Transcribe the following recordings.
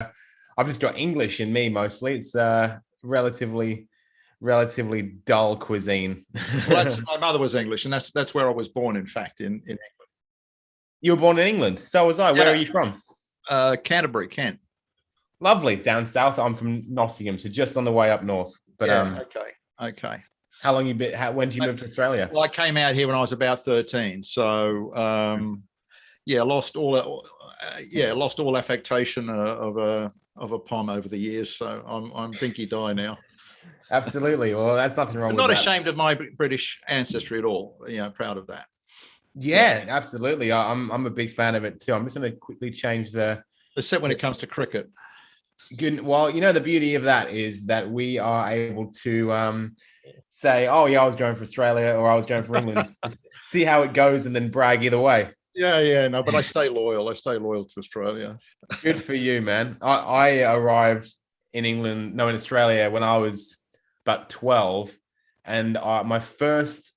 I've just got English in me mostly. It's relatively dull cuisine. Well, my mother was English, and that's where I was born. In fact, in England. You were born in England. So was I. Where are you from? Canterbury, Kent. Lovely. Down south. I'm from Nottingham, so just on the way up north. But okay. How long you been? When did you move to Australia? Well, I came out here when I was about 13. So lost all affectation of a pom over the years. So I'm dinky die now. Absolutely. Well, that's nothing wrong with that. Not ashamed of my British ancestry at all. Proud of that. Yeah, absolutely. I'm a big fan of it too. I'm just going to quickly change except when it comes to cricket. Good. Well, the beauty of that is that we are able to say, oh yeah, I was going for Australia or I was going for England, see how it goes and then brag either way. No, but I stay loyal. I stay loyal to Australia. Good for you, man. I arrived in Australia when I was about 12, and my first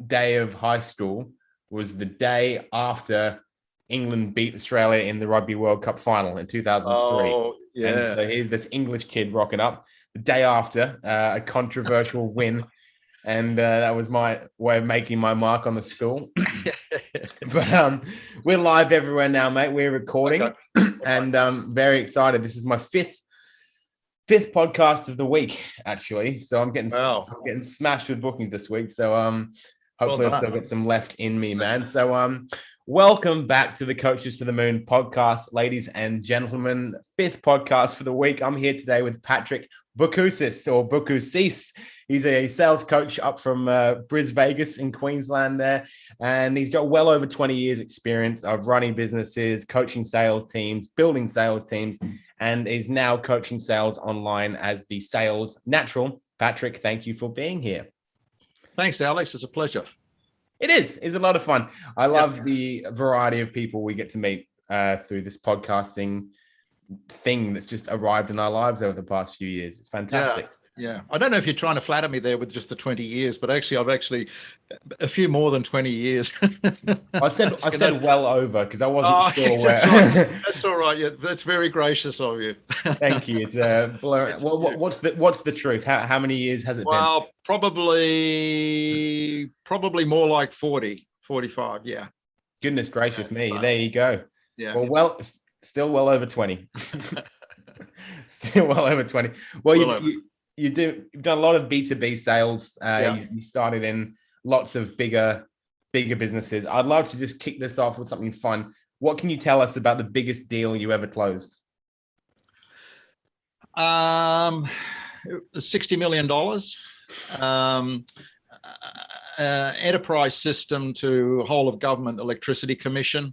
day of high school was the day after England beat Australia in the Rugby World Cup final in 2003. Oh, yeah. And so here's this English kid rocking up the day after a controversial win. And that was my way of making my mark on the school. But we're live everywhere now, mate. We're recording. Okay. And very excited. This is my fifth podcast of the week, actually. So I'm getting smashed with bookings this week. So hopefully I'll still get some left in me, man. So welcome back to the Coaches to the Moon podcast, ladies and gentlemen. Fifth podcast for the week. I'm here today with Patrick Boucousis or Boucousis. He's a sales coach up from Brisbane in Queensland there. And he's got well over 20 years experience of running businesses, coaching sales teams, building sales teams, and is now coaching sales online as the sales natural. Patrick, thank you for being here. Thanks, Alex. It's a pleasure. It is. It's a lot of fun. I love the variety of people we get to meet through this podcasting thing that's just arrived in our lives over the past few years. It's fantastic. Yeah. I don't know if you're trying to flatter me there with just the 20 years, but actually I've a few more than 20 years. I said well over because I wasn't sure where. That's right. That's all right. Yeah, that's very gracious of you. Thank you. It's blurring. What's the truth? How many years has it been? Well, probably more like 40, 45. Yeah. Goodness gracious me. There you go. Yeah. Well, still well over 20. Still well over 20. Well, you've done a lot of B2B sales. You started in lots of bigger businesses. I'd love to just kick this off with something fun. What can you tell us about the biggest deal you ever closed? $60 million. Enterprise system to whole of government electricity commission.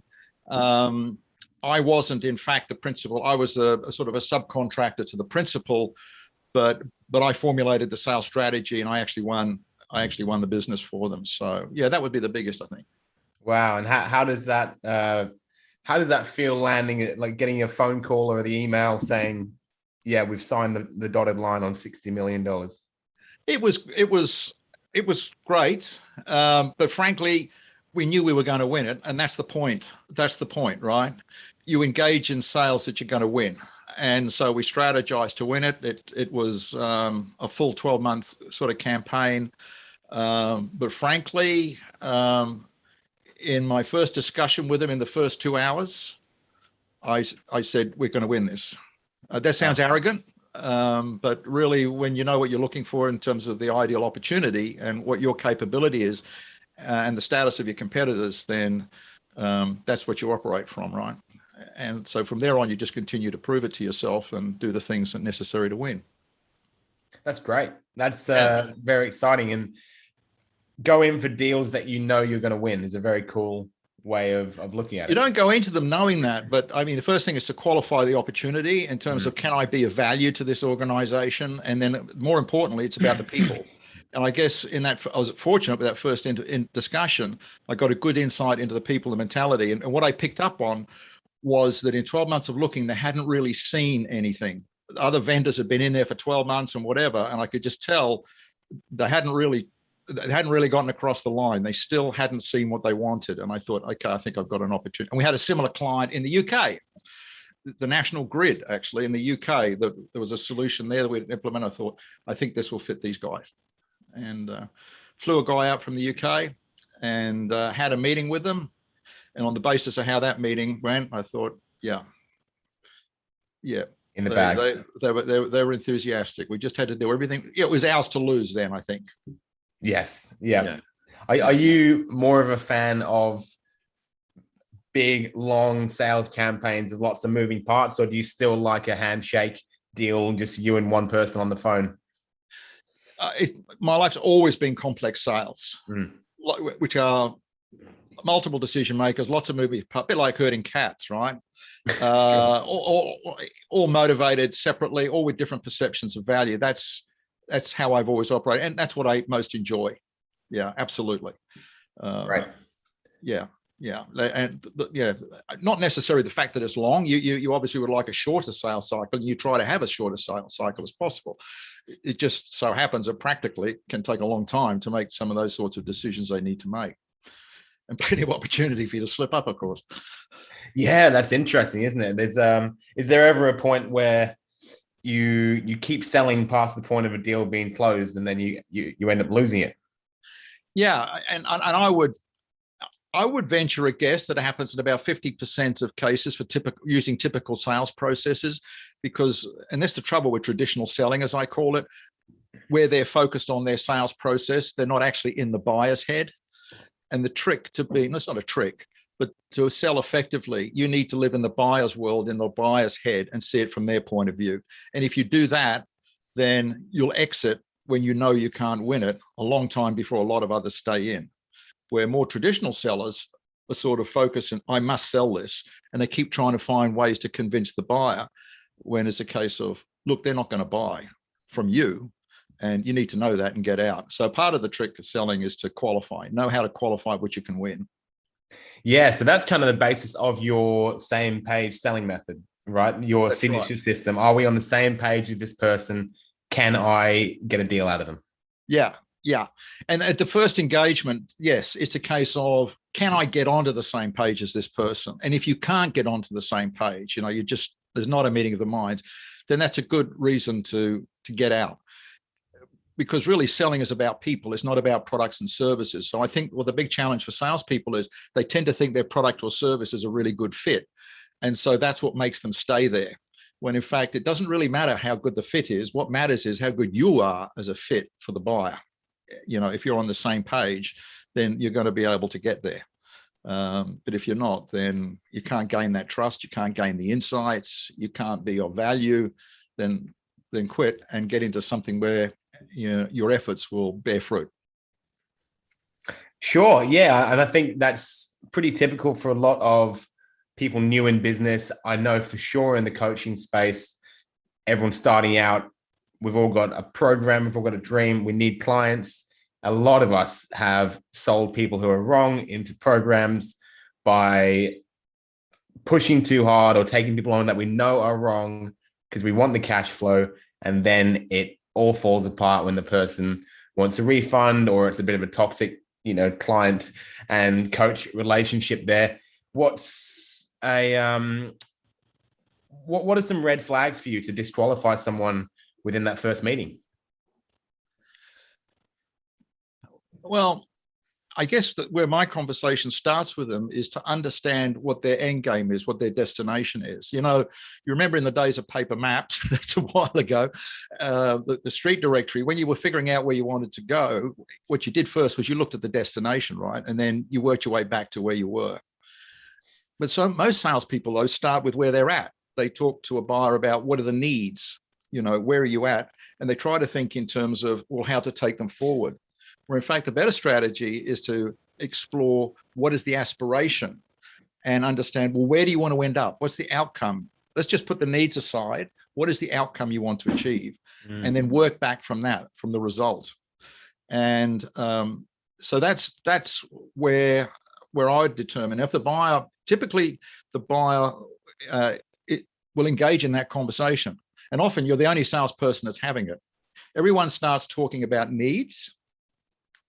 I wasn't, in fact, the principal. I was a sort of a subcontractor to the principal, but I formulated the sales strategy, and I actually won the business for them. So yeah, that would be the biggest, I think. Wow! And how does that feel landing it, like getting a phone call or the email saying, "Yeah, we've signed the dotted line on $60 million"? It was great, but frankly, we knew we were going to win it, and that's the point. That's the point, right? You engage in sales that you're going to win. And so we strategized to win it. It was a full 12-month sort of campaign. But frankly, in my first discussion with him in the first 2 hours, I said, we're going to win this. That sounds arrogant, but really when you know what you're looking for in terms of the ideal opportunity and what your capability is and the status of your competitors, then that's what you operate from, right? And so from there on, you just continue to prove it to yourself and do the things that are necessary to win. That's great. That's very exciting. And go in for deals that you're going to win is a very cool way of looking at it. You don't go into them knowing that, but I mean, the first thing is to qualify the opportunity in terms of, can I be of value to this organization? And then more importantly, it's about the people. And I guess I was fortunate with that first in discussion. I got a good insight into the people, the mentality. And what I picked up on was that in 12 months of looking, they hadn't really seen anything. Other vendors had been in there for 12 months and whatever, and I could just tell they hadn't really gotten across the line. They still hadn't seen what they wanted. And I thought, okay, I think I've got an opportunity. And we had a similar client in the UK. the national grid, actually, in the UK. There was a solution there that we'd implement. I think this will fit these guys. And flew a guy out from the UK and had a meeting with them. And on the basis of how that meeting went, I thought, yeah. In the bag. They were enthusiastic. We just had to do everything. It was ours to lose then, I think. Yes. Yeah. Are you more of a fan of big, long sales campaigns with lots of moving parts, or do you still like a handshake deal, just you and one person on the phone? My life's always been complex sales, which are multiple decision makers, lots of moving parts, a bit like herding cats, right? All motivated separately, all with different perceptions of value. That's how I've always operated, and that's what I most enjoy. Yeah, absolutely. Right. Yeah. And not necessarily the fact that it's long. You obviously would like a shorter sales cycle, and you try to have a shorter sales cycle as possible. It just so happens that practically it can take a long time to make some of those sorts of decisions they need to make, and plenty of opportunity for you to slip up, of course. Yeah, that's interesting, isn't it? There's is there ever a point where you keep selling past the point of a deal being closed, and then you end up losing it? Yeah, and I would venture a guess that it happens in about 50% of cases for using typical sales processes, and that's the trouble with traditional selling, as I call it, where they're focused on their sales process. They're not actually in the buyer's head. And the trick it's not a trick, but to sell effectively, you need to live in the buyer's world, in the buyer's head, and see it from their point of view. And if you do that, then you'll exit when you know you can't win it a long time before a lot of others stay in. Where more traditional sellers are sort of focused on, I must sell this, and they keep trying to find ways to convince the buyer, when it's a case of, look, they're not going to buy from you, and you need to know that and get out. So part of the trick of selling is to know how to qualify what you can win. Yeah, so that's kind of the basis of your same page selling method, right? Your signature system. Are we on the same page with this person? Can I get a deal out of them? Yeah. And at the first engagement, yes, it's a case of, can I get onto the same page as this person? And if you can't get onto the same page, there's not a meeting of the minds, then that's a good reason to get out. Because really selling is about people. It's not about products and services. So I think the big challenge for salespeople is they tend to think their product or service is a really good fit. And so that's what makes them stay there. When in fact, it doesn't really matter how good the fit is. What matters is how good you are as a fit for the buyer. If you're on the same page, then you're going to be able to get there. But if you're not, then you can't gain that trust. You can't gain the insights. You can't be of value. Then quit and get into something where your efforts will bear fruit. Sure. Yeah. And I think that's pretty typical for a lot of people new in business. I know for sure in the coaching space, everyone's starting out. We've all got a program. We've all got a dream. We need clients. A lot of us have sold people who are wrong into programs by pushing too hard or taking people on that we know are wrong because we want the cash flow. And then it all falls apart when the person wants a refund, or it's a bit of a toxic, client and coach relationship there. What are some red flags for you to disqualify someone within that first meeting? Well, I guess that where my conversation starts with them is to understand what their end game is, what their destination is. You remember in the days of paper maps, that's a while ago, the street directory, when you were figuring out where you wanted to go, what you did first was you looked at the destination, right? And then you worked your way back to where you were. But so most salespeople, though, start with where they're at. They talk to a buyer about what are the needs, where are you at? And they try to think in terms of, well, how to take them forward. Where in fact, the better strategy is to explore what is the aspiration and understand, well, where do you want to end up? What's the outcome? Let's just put the needs aside. What is the outcome you want to achieve? And then work back from that, from the result. And so that's where I would determine if typically the buyer it will engage in that conversation. And often you're the only salesperson that's having it. Everyone starts talking about needs.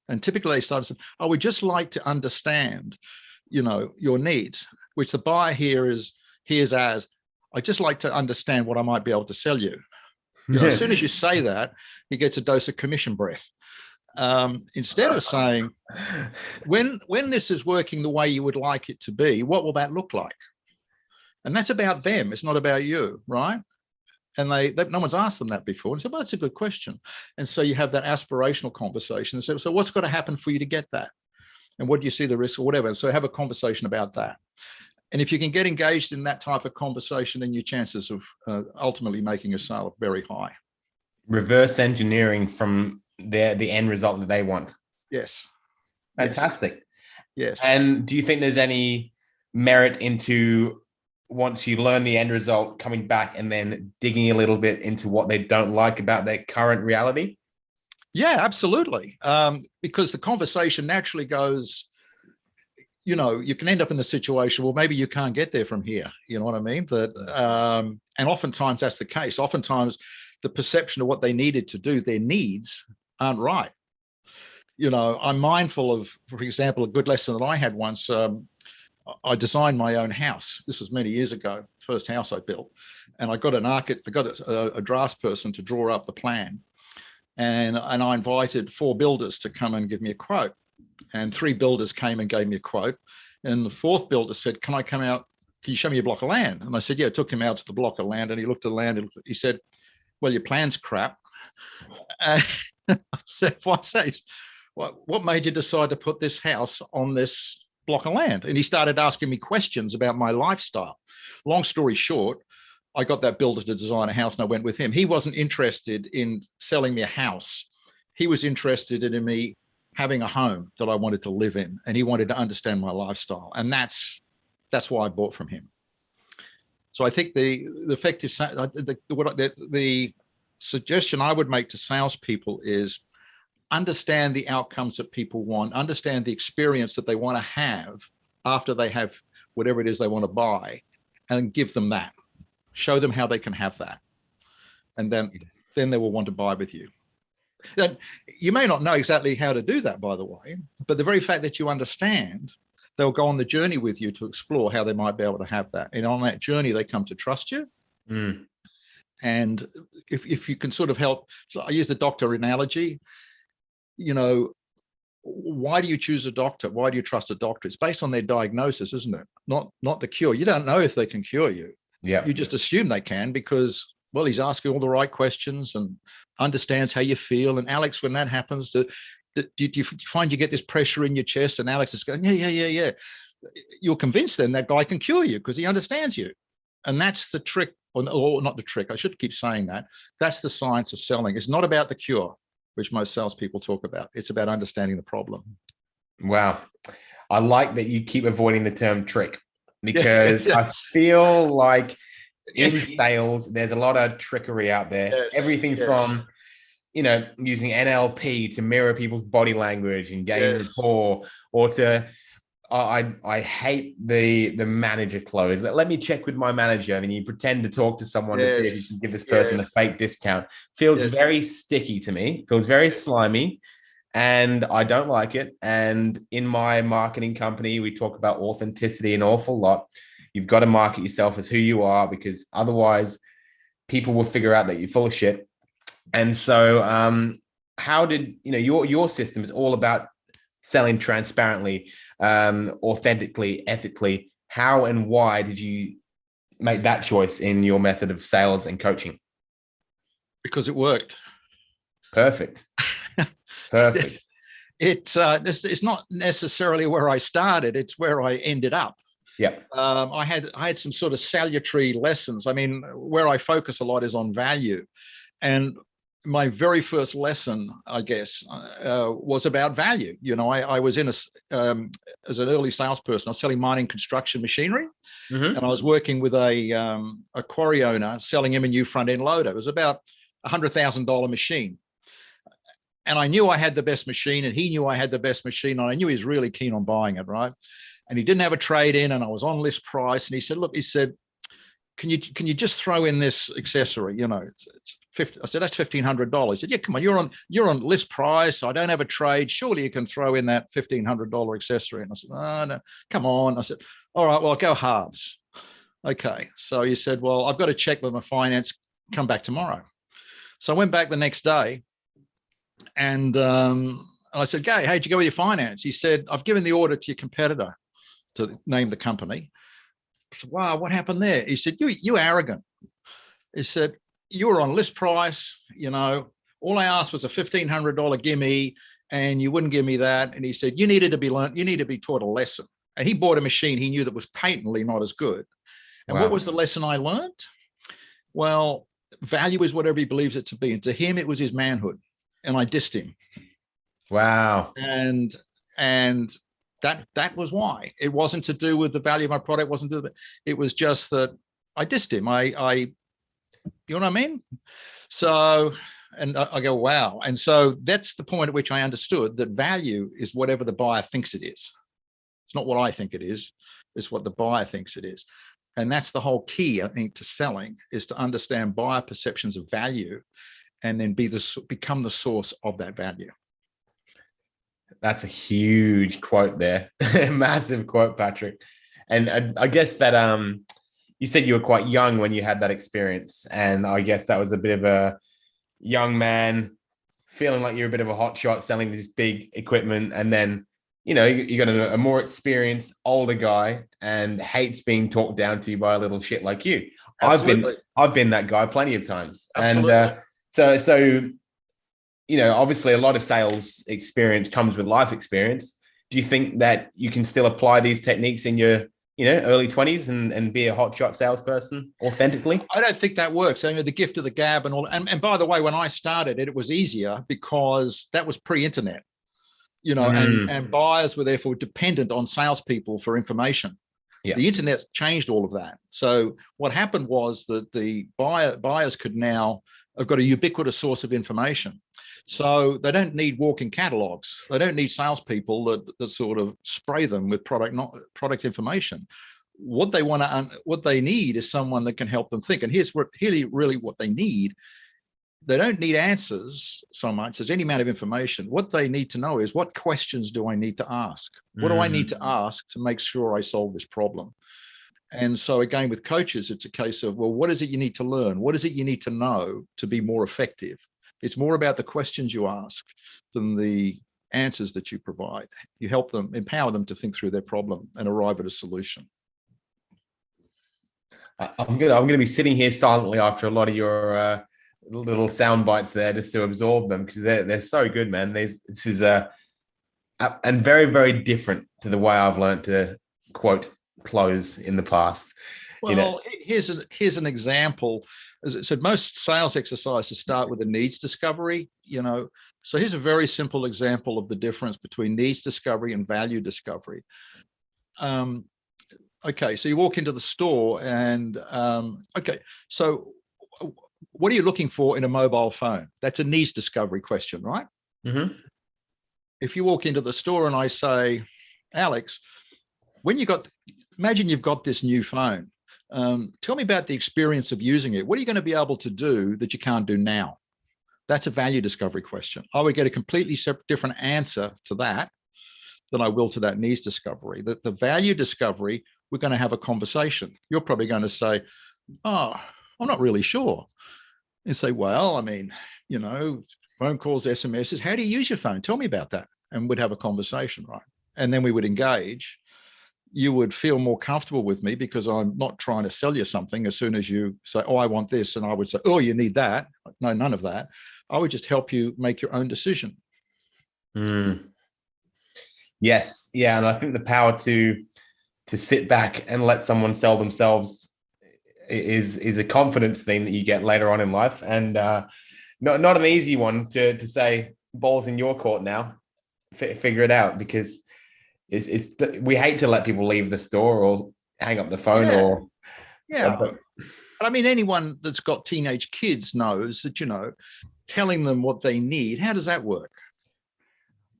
And typically they start saying, oh, we'd just like to understand, your needs, which the buyer hears as, I'd just like to understand what I might be able to sell you. You know, as soon as you say that, he gets a dose of commission breath. Instead of saying, when this is working the way you would like it to be, what will that look like? And that's about them. It's not about you, right? And no one's asked them that before. And so, well, that's a good question. And so you have that aspirational conversation. And so what's got to happen for you to get that? And what do you see the risk or whatever? And so have a conversation about that. And if you can get engaged in that type of conversation, then your chances of ultimately making a sale are very high. Reverse engineering from the end result that they want. Yes. Fantastic. Yes. And do you think there's any merit into, once you learn the end result, coming back and then digging a little bit into what they don't like about their current reality? Yeah, absolutely. Because the conversation naturally goes, you know, you can end up in the situation, well, maybe you can't get there from here. You know what I mean? But, and oftentimes that's the case. Oftentimes the perception of what they needed to do, their needs aren't right. You know, I'm mindful of, for example, a good lesson that I had once. I designed my own house. This was many years ago, first house I built. And I got a draftsperson to draw up the plan. And I invited 4 builders to come and give me a quote. And 3 builders came and gave me a quote. And the 4th builder said, can I come out? Can you show me a block of land? And I said, yeah, I took him out to the block of land and he looked at the land and he said, well, your plan's crap. I said, what's that? What made you decide to put this house on this block of land? And he started asking me questions about my lifestyle. Long story short, I got that builder to design a house and I went with him. He wasn't interested in selling me a house. He was interested in me having a home that I wanted to live in, and he wanted to understand my lifestyle. And that's why I bought from him. So I think the effective, the suggestion I would make to salespeople is understand the outcomes that people want, understand the experience that they want to have after they have whatever it is they want to buy, and give them that. Show them how they can have that. And then they will want to buy with you. And you may not know exactly how to do that, by the way, but the very fact that you understand, they'll go on the journey with you to explore how they might be able to have that. And on that journey, they come to trust you. Mm. And if you can sort of help, so I use the doctor analogy, you know, why do you choose a doctor? Why do you trust a doctor? It's based on their diagnosis, isn't it? Not the cure. You don't know if they can cure you. Yeah. You just assume they can because, well, he's asking all the right questions and understands how you feel. And Alex, when that happens, do you find you get this pressure in your chest? And Alex is going, yeah. You're convinced then that guy can cure you because he understands you. And that's the trick, or not the trick. I should keep saying that. That's the science of selling. It's not about the cure, which most salespeople talk about. It's about understanding the problem. Wow. I like that you keep avoiding the term trick, because I feel like in sales, there's a lot of trickery out there. Yes, Everything from, you know, using NLP to mirror people's body language and gain rapport, or to, I hate the manager close. Let me check with my manager. And then you pretend to talk to someone to see if you can give this person a fake discount. Feels very sticky to me. Feels very slimy. And I don't like it. And in my marketing company, we talk about authenticity an awful lot. You've got to market yourself as who you are, because otherwise people will figure out that you're full of shit. And so how did, you know, your system is all about selling transparently, authentically, ethically. How and why did you make that choice in your method of sales and coaching? Because it worked. Perfect. Perfect. It's not necessarily where I started, it's where I ended up. Yeah. I had some sort of salutary lessons. I mean, where I focus a lot is on value. And my very first lesson, I guess, was about value. You know, I was in as an early salesperson, I was selling mining construction machinery. Mm-hmm. And I was working with a quarry owner, selling him a new front end loader. It was about $100,000 machine. And I knew I had the best machine, and he knew I had the best machine, and I knew he was really keen on buying it, right? And he didn't have a trade in, and I was on list price. And he said, look, he said, can you just throw in this accessory? You know, it's 50. I said, that's $1,500. He said, yeah, come on, you're on list price. I don't have a trade. Surely you can throw in that $1,500 accessory. And I said, oh, no, come on. I said, all right, well, I'll go halves. Okay. So he said, well, I've got to check with my finance, come back tomorrow. So I went back the next day and I said, Gay, how'd you go with your finance? He said, I've given the order to your competitor to name the company. I said, wow, what happened there? He said, you arrogant. He said, you were on list price, all I asked was a $1,500 gimme and you wouldn't give me that. And he said, you needed to be learned, you need to be taught a lesson. And he bought a machine he knew that was patently not as good. And Wow. what was the lesson I learned? Well, value is whatever he believes it to be. And to him, it was his manhood. And I dissed him. Wow. And that was why. It wasn't to do with the value of my product, it was just that I dissed him. I you know what I mean? So, and I go, wow. And so that's the point at which I understood that value is whatever the buyer thinks it is. It's not what I think it is. It's what the buyer thinks it is. And that's the whole key, I think, to selling, is to understand buyer perceptions of value and then become the source of that value. That's a huge quote there. Massive quote, Patrick. And I guess that you said you were quite young when you had that experience. And I guess that was a bit of a young man feeling like you're a bit of a hot shot selling this big equipment. And then, you got a more experienced, older guy and hates being talked down to by a little shit like you. Absolutely. I've been that guy plenty of times. Absolutely. And so obviously a lot of sales experience comes with life experience. Do you think that you can still apply these techniques in your, early 20s and be a hotshot salesperson authentically? I don't think that works. I mean, the gift of the gab and all. And by the way, when I started it was easier because that was pre-internet, and buyers were therefore dependent on salespeople for information. Yeah. The internet changed all of that. So what happened was that the buyers could now have got a ubiquitous source of information. So they don't need walking catalogs. They don't need salespeople that sort of spray them with product information. What they need is someone that can help them think. And here's really what they need. They don't need answers so much as any amount of information. What they need to know is, what questions do I need to ask? What do I need to ask to make sure I solve this problem? And so again, with coaches, it's a case of, well, what is it you need to learn? What is it you need to know to be more effective? It's more about the questions you ask than the answers that you provide. You help them, empower them to think through their problem and arrive at a solution. I'm going to be sitting here silently after a lot of your little sound bites there, just to absorb them, because they're so good, man. This is and very, very different to the way I've learned to quote close in the past. Well, here's an example. As I said, most sales exercises start with a needs discovery, So here's a very simple example of the difference between needs discovery and value discovery. Okay, so you walk into the store and, so what are you looking for in a mobile phone? That's a needs discovery question, right? Mm-hmm. If you walk into the store and I say, Alex, imagine you've got this new phone. Tell me about the experience of using it. What are you going to be able to do that you can't do now? That's a value discovery question. I would get a completely different answer to that than I will to that needs discovery. The value discovery, we're going to have a conversation. You're probably going to say, oh, I'm not really sure. And say, well, I mean, phone calls, SMSs, how do you use your phone? Tell me about that. And we'd have a conversation, right? And then we would engage. You would feel more comfortable with me because I'm not trying to sell you something. As soon as you say, oh, I want this, and I would say, oh, you need that. No, none of that. I would just help you make your own decision. Yes. Yeah. And I think the power to sit back and let someone sell themselves is a confidence thing that you get later on in life, and not an easy one to say, ball's in your court now, figure it out, because we hate to let people leave the store or hang up the phone but I mean, anyone that's got teenage kids knows that, telling them what they need, how does that work?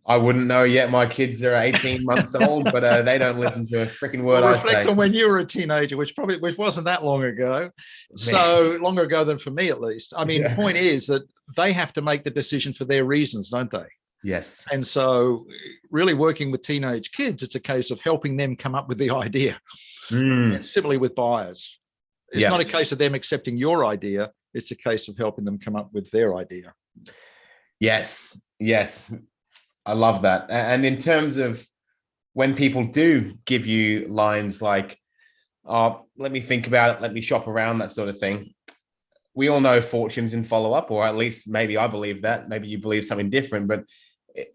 I wouldn't know yet. My kids are 18 months old, but they don't listen to a freaking word I say. Reflect on when you were a teenager, which wasn't that long ago. So longer ago than for me, at least. I mean, point is that they have to make the decision for their reasons, don't they? Yes. And so really working with teenage kids, it's a case of helping them come up with the idea. And similarly with buyers. It's not a case of them accepting your idea. It's a case of helping them come up with their idea. Yes. I love that. And in terms of when people do give you lines like, oh, let me think about it, let me shop around, that sort of thing. We all know fortunes in follow-up, or at least maybe I believe that. Maybe you believe something different. But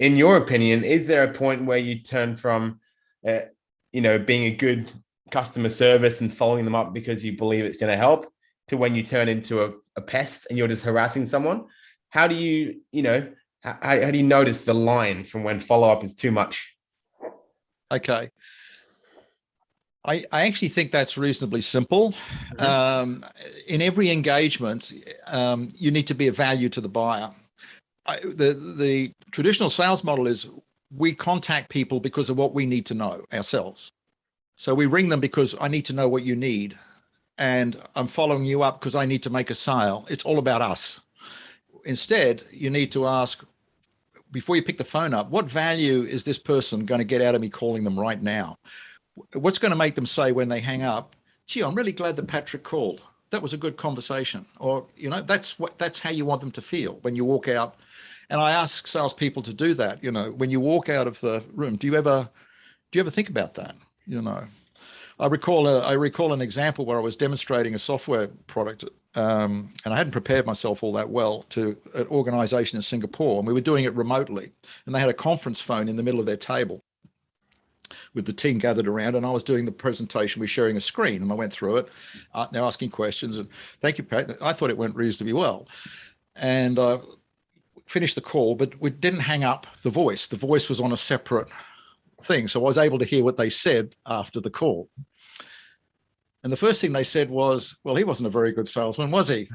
in your opinion, is there a point where you turn from, being a good customer service and following them up because you believe it's going to help, to when you turn into a pest and you're just harassing someone? How do you, how do you notice the line from when follow-up is too much? Okay. I actually think that's reasonably simple. In every engagement, you need to be of value to the buyer. The traditional sales model is we contact people because of what we need to know ourselves. So we ring them because I need to know what you need, and I'm following you up because I need to make a sale. It's all about us. Instead, you need to ask, before you pick the phone up, what value is this person going to get out of me calling them right now? What's going to make them say when they hang up, gee, I'm really glad that Patrick called. That was a good conversation. Or, that's how you want them to feel when you walk out. And I ask salespeople to do that. When you walk out of the room, do you ever think about that? I recall an example where I was demonstrating a software product, and I hadn't prepared myself all that well, to an organization in Singapore, and we were doing it remotely, and they had a conference phone in the middle of their table with the team gathered around, and I was doing the presentation. We're sharing a screen, and I went through it. They're asking questions, and thank you, Pat. I thought it went reasonably well, and finished the call, but we didn't hang up the voice. The voice was on a separate thing, so I was able to hear what they said after the call. And the first thing they said was, well, he wasn't a very good salesman, was he?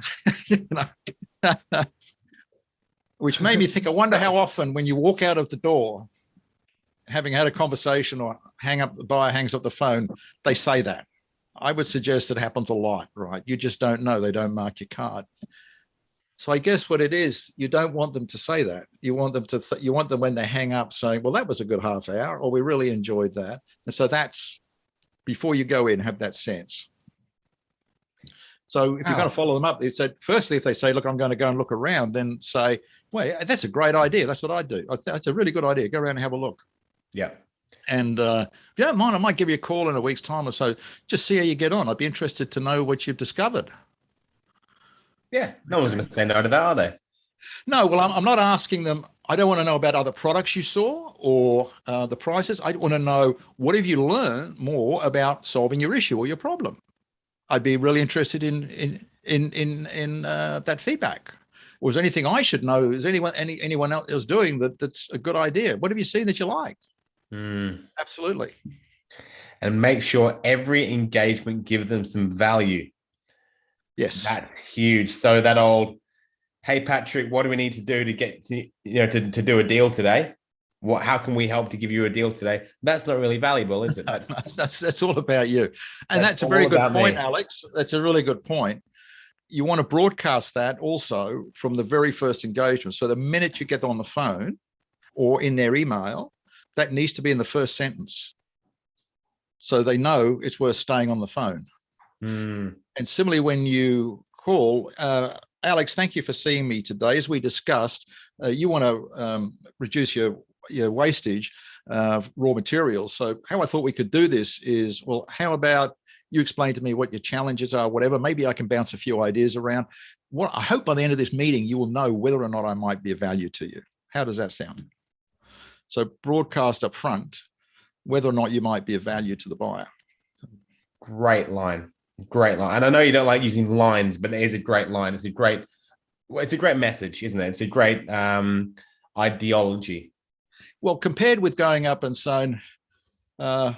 Which made me think, I wonder how often when you walk out of the door, having had a conversation or the buyer hangs up the phone, they say that. I would suggest it happens a lot, right? You just don't know. They don't mark your card. So I guess what it is, you don't want them to say that. You want them when they hang up saying, well, that was a good half hour, or we really enjoyed that. And so that's, before you go in, have that sense. So if you're going to follow them up, they said, firstly, if they say, look, I'm going to go and look around, then say, well, that's a great idea. That's what I do. That's a really good idea. Go around and have a look. Yeah. And if you don't mind, I might give you a call in a week's time or so, just see how you get on. I'd be interested to know what you've discovered. Yeah, no one's going to say no to that, are they? No, well, I'm not asking them. I don't want to know about other products you saw or the prices. I want to know, what have you learned more about solving your issue or your problem? I'd be really interested in that feedback. Was there anything I should know? Is anyone else doing that's a good idea? What have you seen that you like? Absolutely. And make sure every engagement gives them some value. Yes. That's huge. So that old, hey, Patrick, what do we need to do to get to, to do a deal today? How can we help to give you a deal today? That's not really valuable, is it? That's all about you. And that's a very good point, Alex. That's a really good point. You want to broadcast that also from the very first engagement. So the minute you get on the phone or in their email, that needs to be in the first sentence. So they know it's worth staying on the phone. And similarly, when you call, Alex, thank you for seeing me today. As we discussed, you want to reduce your wastage of raw materials. So how I thought we could do this is, well, how about you explain to me what your challenges are, whatever. Maybe I can bounce a few ideas around. I hope by the end of this meeting, you will know whether or not I might be of value to you. How does that sound? So broadcast up front whether or not you might be of value to the buyer. Great line. And I know you don't like using lines, but it is a great line. It's a great message, isn't it? It's a great ideology. Well, compared with going up and saying, g'day,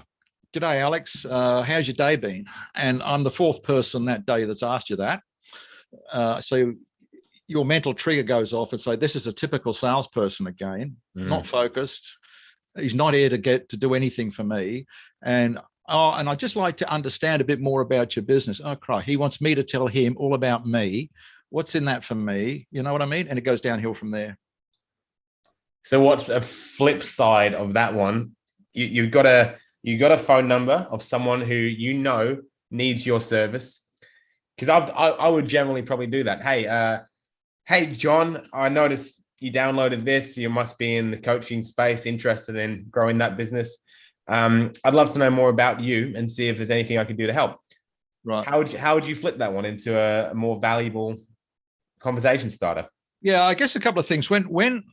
Alex, how's your day been? And I'm the fourth person that day that's asked you that. So your mental trigger goes off and say, this is a typical salesperson again, not focused. He's not here to do anything for me. And I'd just like to understand a bit more about your business. Oh, crap, he wants me to tell him all about me. What's in that for me? You know what I mean? And it goes downhill from there. So what's a flip side of that one? You've got to You got a phone number of someone who you know needs your service. Because I would generally probably do that. Hey, John, I noticed you downloaded this. You must be in the coaching space, interested in growing that business. I'd love to know more about you and see if there's anything I can do to help. Right. How would you flip that one into a more valuable conversation starter? Yeah, I guess a couple of things. When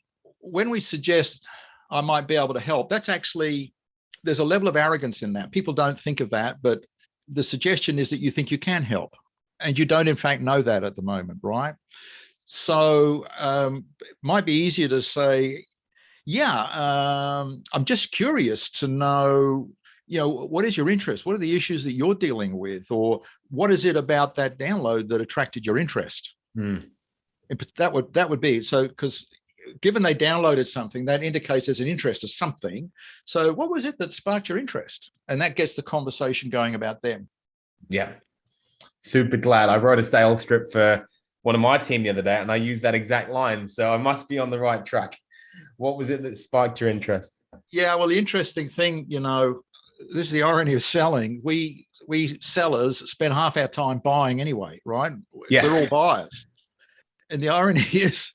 we suggest I might be able to help, that's actually, there's a level of arrogance in that. People don't think of that, but the suggestion is that you think you can help, and you don't in fact know that at the moment, right? So it might be easier to say, yeah, I'm just curious to know, what is your interest? What are the issues that you're dealing with? Or what is it about that download that attracted your interest? That would be so, because given they downloaded something, that indicates there's an interest of something. So what was it that sparked your interest? And that gets the conversation going about them. Yeah. Super glad. I wrote a sales script for one of my team the other day, and I used that exact line. So I must be on the right track. What was it that sparked your interest? Yeah, well, the interesting thing, this is the irony of selling. We sellers spend half our time buying anyway, right? Yeah. We're all buyers. And the irony is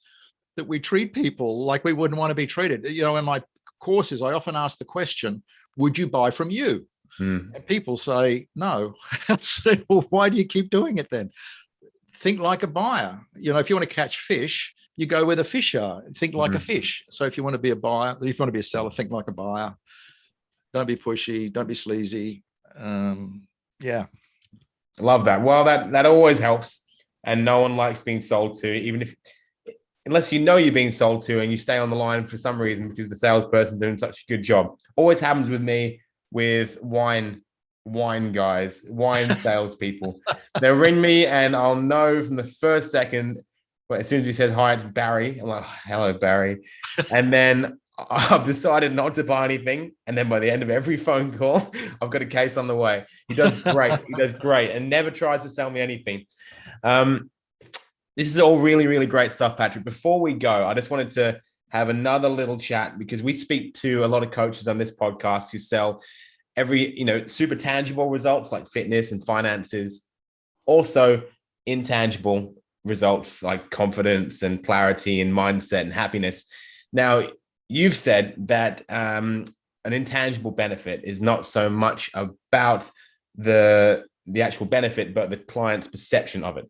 that we treat people like we wouldn't want to be treated. In my courses, I often ask the question, would you buy from you? And people say, no. I say, well, why do you keep doing it then? Think like a buyer. If you want to catch fish, you go where the fish are. Think like a fish. So if you want to be a buyer, if you want to be a seller, think like a buyer. Don't be pushy. Don't be sleazy. Yeah. Love that. Well, that always helps. And no one likes being sold to, unless you know you're being sold to and you stay on the line for some reason because the salesperson's doing such a good job. Always happens with me with wine salespeople. They'll ring me and I'll know from the first second, but as soon as he says, hi, it's Barry. I'm like, hello, Barry. And then I've decided not to buy anything. And then by the end of every phone call, I've got a case on the way. He does great and never tries to sell me anything. This is all really, really great stuff, Patrick. Before we go, I just wanted to have another little chat because we speak to a lot of coaches on this podcast who sell super tangible results like fitness and finances, also intangible results like confidence and clarity and mindset and happiness. Now, you've said that an intangible benefit is not so much about the actual benefit, but the client's perception of it.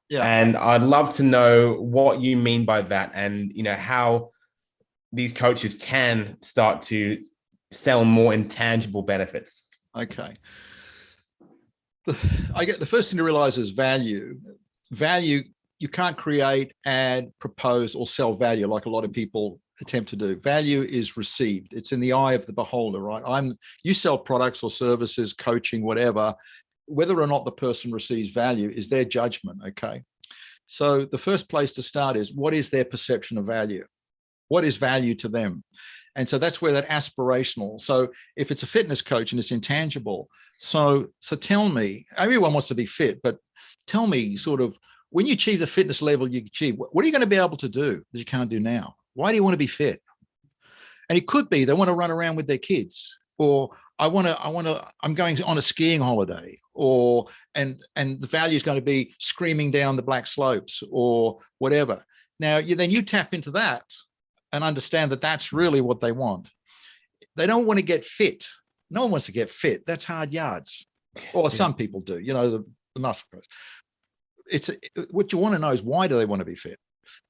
Yeah. And I'd love to know what you mean by that and, how these coaches can start to sell more intangible benefits. Okay. The first thing to realize is value. Value, you can't create, add, propose, or sell value like a lot of people attempt to do. Value is received. It's in the eye of the beholder, right? You sell products or services, coaching, whatever. Whether or not the person receives value is their judgment, okay? So the first place to start is, what is their perception of value? What is value to them? And so that's where that aspirational. So if it's a fitness coach and it's intangible, so tell me, everyone wants to be fit, but tell me sort of, when you achieve the fitness level you achieve, what are you going to be able to do that you can't do now? Why do you want to be fit? And it could be they want to run around with their kids, or I'm going on a skiing holiday, and the value is going to be screaming down the black slopes or whatever. Now, then you tap into that and understand that that's really what they want. They don't want to get fit. No one wants to get fit. That's hard yards. Or some people do, the muscle press. What you want to know is, why do they want to be fit?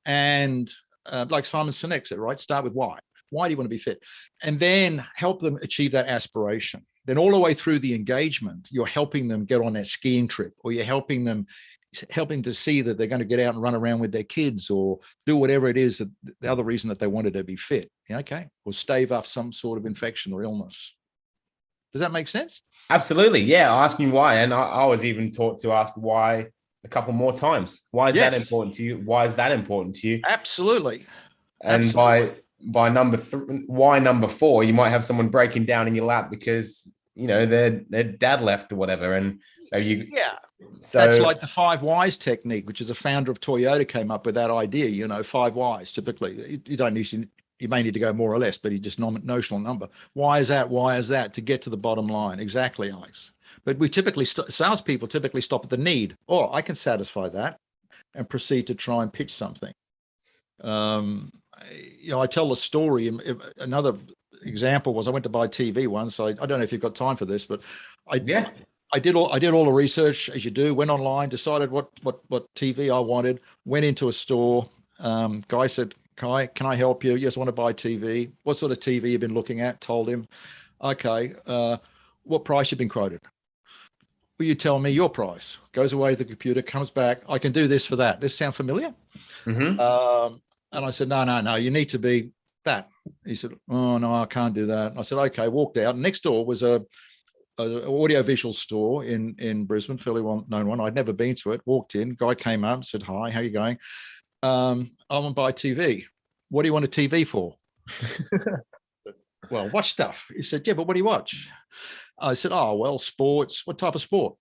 And like Simon Sinek said, right? Start with why. Why do you want to be fit? And then help them achieve that aspiration. Then all the way through the engagement, you're helping them get on that skiing trip, or you're helping to see that they're going to get out and run around with their kids, or do whatever it is, that the other reason that they wanted to be fit. Okay. Or stave off some sort of infection or illness. Does that make sense? Absolutely. Yeah. Asking why. And I was even taught to ask why a couple more times. Why is that important to you? Why is that important to you? Absolutely. And Absolutely. by number 4, you might have someone breaking down in your lap because, their dad left or whatever. And so that's like the 5 whys technique, which is a founder of Toyota came up with that idea, 5 whys. Typically, you don't need to You may need to go more or less, but he just notional number. Why is that? Why is that? To get to the bottom line. Exactly, Alex. But we typically, salespeople typically stop at the need. Oh, I can satisfy that, and proceed to try and pitch something. I tell the story. Another example was I went to buy TV once. I don't know if you've got time for this, but I did all the research as you do. Went online, decided what TV I wanted. Went into a store. Guy said, Kai, can I help you? Yes, I want to buy TV. What sort of TV you've been looking at? Told him. Okay. What price you've been quoted? Will you tell me your price? Goes away to the computer, comes back. I can do this for that. This sound familiar? Mm-hmm. And I said, no, you need to be that. He said, oh, no, I can't do that. I said, okay, walked out. Next door was a audio-visual store in Brisbane, fairly well-known one. I'd never been to it. Walked in, guy came up, said, hi, how you going? I want to buy TV. What do you want a TV for? Well, watch stuff. He said, yeah, but what do you watch? I said, oh, well, sports. What type of sport?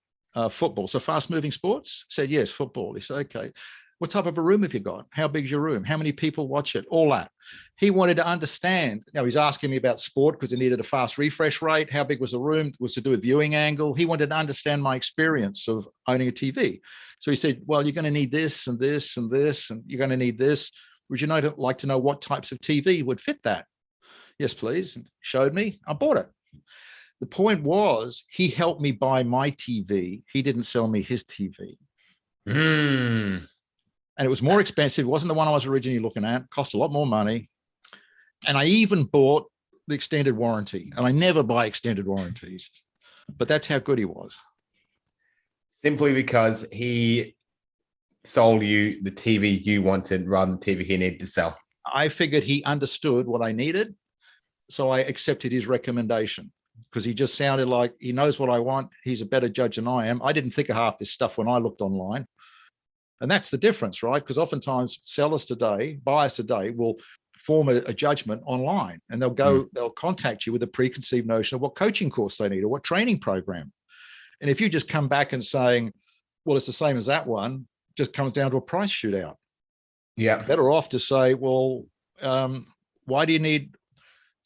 Football. So fast-moving sports? He said, yes, football. He said, okay. What type of a room have you got? How big's your room? How many people watch it? All that. He wanted to understand. Now, he's asking me about sport because he needed a fast refresh rate. How big was the room? Was to do with viewing angle. He wanted to understand my experience of owning a TV. So he said, well, you're going to need this and this and this, and you're going to need this. Would you like to know what types of TV would fit that? Yes, please. And showed me. I bought it. The point was, he helped me buy my TV. He didn't sell me his TV. And it was more expensive. It wasn't the one I was originally looking at. Cost a lot more money. And I even bought the extended warranty. And I never buy extended warranties. But that's how good he was. Simply because he sold you the TV you wanted rather than the TV he needed to sell. I figured he understood what I needed. So I accepted his recommendation because he just sounded like he knows what I want. He's a better judge than I am. I didn't think of half this stuff when I looked online. And that's the difference, right? Because oftentimes sellers today, buyers today will form a judgment online, and they'll contact you with a preconceived notion of what coaching course they need or what training program. And if you just come back and saying, well, it's the same as that one, just comes down to a price shootout. Yeah. Better off to say, well, why do you need,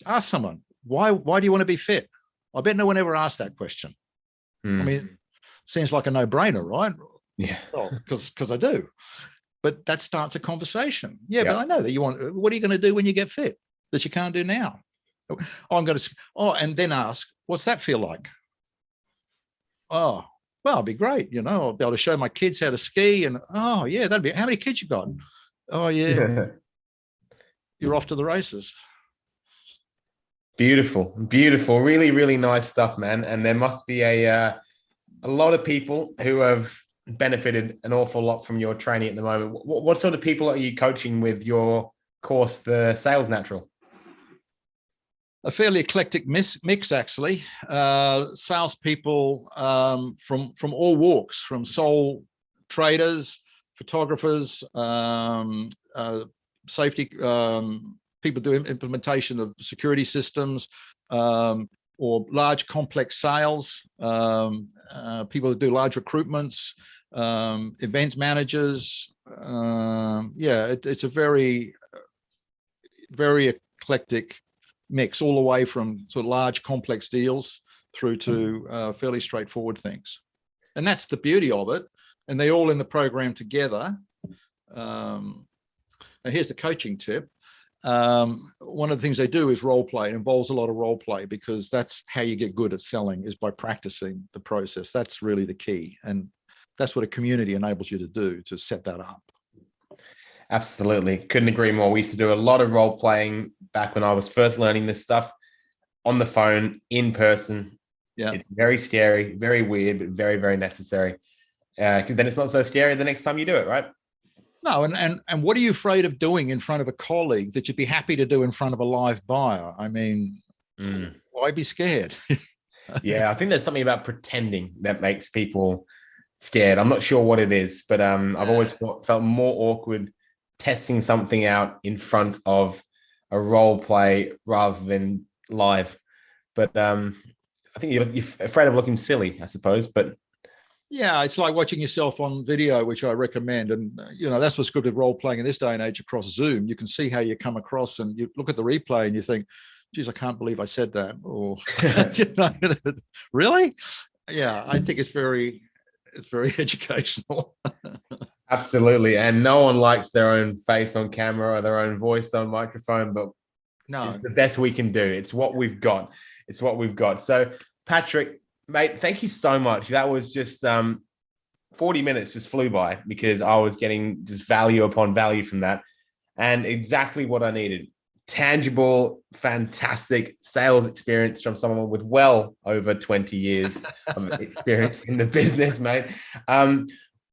ask someone, why do you want to be fit? I bet no one ever asked that question. I mean, seems like a no-brainer, right? Yeah. Well, because I do. But that starts a conversation. Yeah, but I know that you want, what are you going to do when you get fit that you can't do now? And then ask, what's that feel like? Oh, well, it'd be great. I'll be able to show my kids how to ski. And, oh, yeah, that'd be, how many kids you got? Oh, yeah. You're off to the races. Beautiful. Really, really nice stuff, man. And there must be a lot of people who have benefited an awful lot from your training at the moment. What sort of people are you coaching with your course for Sales Natural? A fairly eclectic mix, actually. Salespeople from all walks, from sole traders, photographers, safety, people doing implementation of security systems, or large complex sales, people who do large recruitments, events managers. It's a very, very eclectic mix, all the way from sort of large complex deals through to fairly straightforward things. And that's the beauty of it. And they're all in the program together. And here's the coaching tip. One of the things they do is role play. It involves a lot of role play because that's how you get good at selling, is by practicing the process. That's really the key. And that's what a community enables you to do, to set that up. Absolutely. Couldn't agree more. We used to do a lot of role playing back when I was first learning this stuff, on the phone, in person. Yeah. It's very scary, very weird, but very, very necessary. Because then it's not so scary the next time you do it, right? No, and what are you afraid of doing in front of a colleague that you'd be happy to do in front of a live buyer? I mean, why be scared? Yeah, I think there's something about pretending that makes people scared. I'm not sure what it is, but I've always felt more awkward testing something out in front of a role play rather than live. But I think you're afraid of looking silly, I suppose. But Yeah, it's like watching yourself on video, which I recommend. And, that's what's good with role playing in this day and age across Zoom. You can see how you come across and you look at the replay and you think, geez, I can't believe I said that. Or, really? Yeah, I think it's very educational. Absolutely. And no one likes their own face on camera or their own voice on microphone, but No. it's the best we can do. It's what we've got. So, Patrick, mate, thank you so much. That was just 40 minutes just flew by because I was getting just value upon value from that, and exactly what I needed. Tangible, fantastic sales experience from someone with well over 20 years of experience in the business, mate.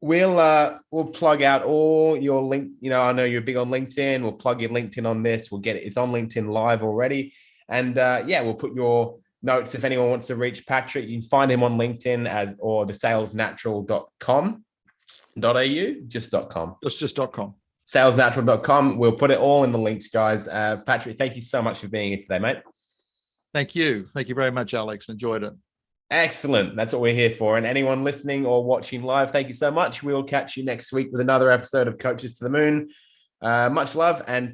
We'll plug out all your link. I know you're big on LinkedIn. We'll plug your LinkedIn on this. We'll get it. It's on LinkedIn live already. And we'll put your notes. If anyone wants to reach Patrick, you can find him on LinkedIn or the salesnatural.com.au, just .com. Just .com. Salesnatural.com. We'll put it all in the links, guys. Patrick, thank you so much for being here today, mate. Thank you. Thank you very much, Alex. Enjoyed it. Excellent. That's what we're here for. And anyone listening or watching live, thank you so much. We'll catch you next week with another episode of Coaches to the Moon. Much love and